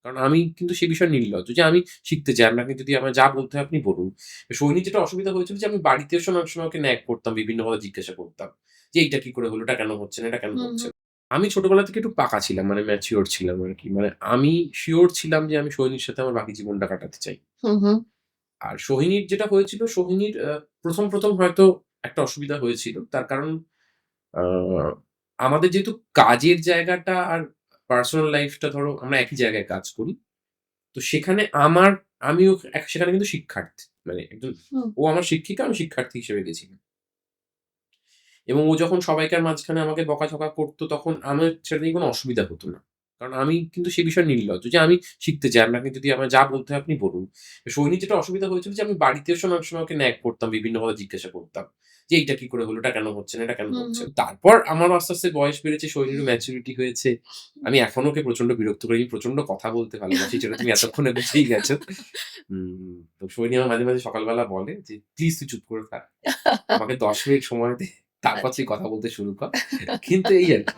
কারণ আমি কিন্তু সে বিষয়ে নির্লজ্জ যে আমি শিখতে চাই। আপনাকে যদি আমার যা বলতে হয় আপনি বলুন। সৈনিক যেটা অসুবিধা হয়েছিল যে আমি বাড়িতে এসে অনেক সময় ওকে ন্যাক করতাম, বিভিন্ন কথা জিজ্ঞাসা করতাম। যে এইটা কি করে হলো? এটা কেন হচ্ছে না? এটা কেন হুম, হচ্ছে হুম, না? আমি ছোটবেলা থেকে একটু পাকা ছিলাম, মানে ম্যাচিউর ছিলাম আরকি। মানে আমি সিউর ছিলাম যে আমি সোহিনীর সাথে আমার বাকি জীবনটা কাটাতে চাই। হুম, হুম, আর সোহিনীর যেটা হয়েছিল, সোহিনীর ১ম হয়তো একটা অসুবিধা হয়েছিল। তার কারণ আ আমাদের যেহেতু কাজের জায়গাটা আর পার্সোনাল লাইফটা ধরো আমরা একই জায়গায় কাজ করি। তো সেখানে আমিও সেখানে কিন্তু শিক্ষার্থী। মানে একজন হুম, ও আমার শিক্ষিকা, আমি শিক্ষার্থী হিসেবে গেছিলাম। এবং ও যখন সবাইকার মাঝখানে আমাকে বকাঝকা করত, তখন আমার সেটা নিয়ে কোনো অসুবিধা হতো না। কারণ আমি কিন্তু সে বিষয়ে নির্লজ্জ যে আমি শিখতে চাই। আপনাকে যদি আমার যা বলতে হয় আপনি বলুন। সৈনিক যেটা অসুবিধা হয়েছিল যে আমি বাড়িতে এসে অনেক সময় ওকে ন্যাক করতাম, বিভিন্ন কথা জিজ্ঞাসা করতাম। যে এইটা কি করে হলো? এটা কেন হচ্ছে না? এটা কেন হুম, হচ্ছে হুম। না? তারপর আমার আস্তে, আস্তে বয়স বেড়েছে, শরীরেরও ম্যাচুরিটি হয়েছে। আমি এখনো ওকে প্রচন্ড বিরক্ত করি। আমি প্রচন্ড কথা বলতে ভালোবাসি। যেটা তুমি আচ্ছা। এতক্ষণে বুঝেই গেছো। তো সৈনী আমার মাঝে, মাঝে সকালবেলা বলে যে, "প্লিজ তুই চুপ করে থাক। আমাকে ১০ মিনিট সময় দে। তারপর তুই আচ্ছা। কথা বলতে শুরু কর।" কিন্তু এই আরকি।